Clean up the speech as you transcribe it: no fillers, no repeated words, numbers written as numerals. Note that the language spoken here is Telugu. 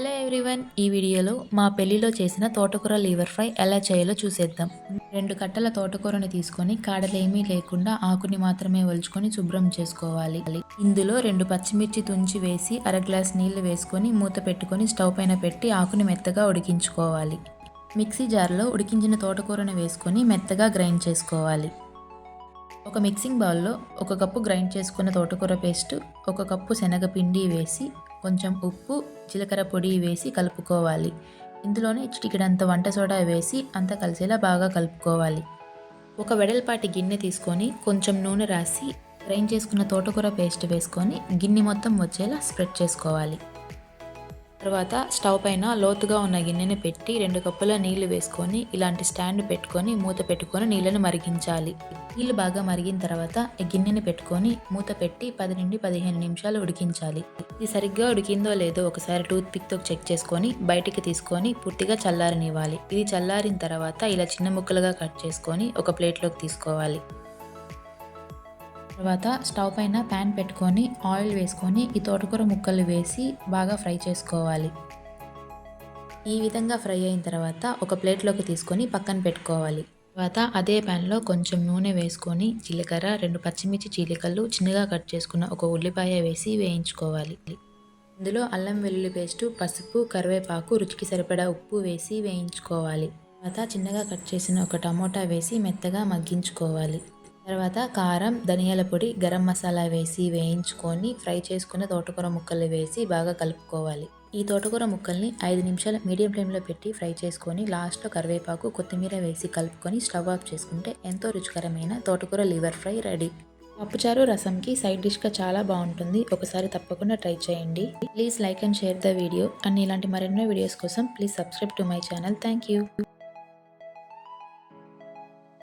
హలో ఎవ్రీవన్, ఈ వీడియోలో మా పెళ్లిలో చేసిన తోటకూర లివర్ ఫ్రై ఎలా చేయాలో చూసేద్దాం. 2 కట్టల తోటకూరని తీసుకొని కాడలేమీ లేకుండా ఆకుని మాత్రమే ఒలుచుకొని శుభ్రం చేసుకోవాలి. ఇందులో 2 పచ్చిమిర్చి తుంచి వేసి అర గ్లాస్ నీళ్లు వేసుకొని మూత పెట్టుకొని స్టవ్ పైన పెట్టి ఆకుని మెత్తగా ఉడికించుకోవాలి. మిక్సీ జార్లో ఉడికించిన తోటకూరని వేసుకొని మెత్తగా గ్రైండ్ చేసుకోవాలి. ఒక మిక్సింగ్ బౌల్లో 1 కప్పు గ్రైండ్ చేసుకున్న తోటకూర పేస్టు, 1 కప్పు శనగపిండి వేసి కొంచెం ఉప్పు, జీలకర్ర పొడి వేసి కలుపుకోవాలి. ఇందులోనే చిటికెడంత వంట సోడా వేసి అంతా కలిసేలా బాగా కలుపుకోవాలి. ఒక వెడల్పాటి గిన్నె తీసుకొని కొంచెం నూనె రాసి గ్రైండ్ చేసుకున్న తోటకూర పేస్ట్ వేసుకొని గిన్నె మొత్తం వచ్చేలా స్ప్రెడ్ చేసుకోవాలి. తర్వాత స్టవ్ పైన లోతుగా ఉన్న గిన్నెని పెట్టి 2 కప్పుల నీళ్లు వేసుకొని ఇలాంటి స్టాండ్ పెట్టుకొని మూత పెట్టుకొని నీళ్ళను మరిగించాలి. నీళ్లు బాగా మరిగిన తర్వాత ఈ గిన్నెని పెట్టుకొని మూత పెట్టి 10 నుండి 15 నిమిషాలు ఉడికించాలి. ఇది సరిగ్గా ఉడికిందో లేదో ఒకసారి టూత్ పిక్తో చెక్ చేసుకొని బయటికి తీసుకొని పూర్తిగా చల్లారనివ్వాలి. ఇది చల్లారిన తర్వాత ఇలా చిన్న ముక్కలుగా కట్ చేసుకొని ఒక ప్లేట్లోకి తీసుకోవాలి. తర్వాత స్టవ్ పైన ప్యాన్ పెట్టుకొని ఆయిల్ వేసుకొని ఈ తోటకూర ముక్కలు వేసి బాగా ఫ్రై చేసుకోవాలి. ఈ విధంగా ఫ్రై అయిన తర్వాత ఒక ప్లేట్లోకి తీసుకొని పక్కన పెట్టుకోవాలి. తర్వాత అదే ప్యాన్లో కొంచెం నూనె వేసుకొని జీలకర్ర, 2 పచ్చిమిర్చి చీలికలు చిన్నగా కట్ చేసుకున్న ఒక ఉల్లిపాయ వేసి వేయించుకోవాలి. ఇందులో అల్లం వెల్లుల్లి పేస్టు, పసుపు, కరివేపాకు, రుచికి సరిపడా ఉప్పు వేసి వేయించుకోవాలి. తర్వాత చిన్నగా కట్ చేసిన ఒక టమోటా వేసి మెత్తగా మగ్గించుకోవాలి. తర్వాత కారం, ధనియాల పొడి, గరం మసాలా వేసి వేయించుకొని ఫ్రై చేసుకున్న తోటకూర ముక్కలు వేసి బాగా కలుపుకోవాలి. ఈ తోటకూర ముక్కల్ని 5 నిమిషాలు మీడియం ఫ్లేమ్లో పెట్టి ఫ్రై చేసుకొని లాస్ట్లో కరివేపాకు, కొత్తిమీర వేసి కలుపుకొని స్టవ్ ఆఫ్ చేసుకుంటే ఎంతో రుచికరమైన తోటకూర లివర్ ఫ్రై రెడీ. పప్పుచారు, రసంకి సైడ్ డిష్గా చాలా బాగుంటుంది. ఒకసారి తప్పకుండా ట్రై చేయండి. Please like and share the video. And ఇలాంటి మరెన్నో వీడియోస్ కోసం please subscribe to my channel. Thank you.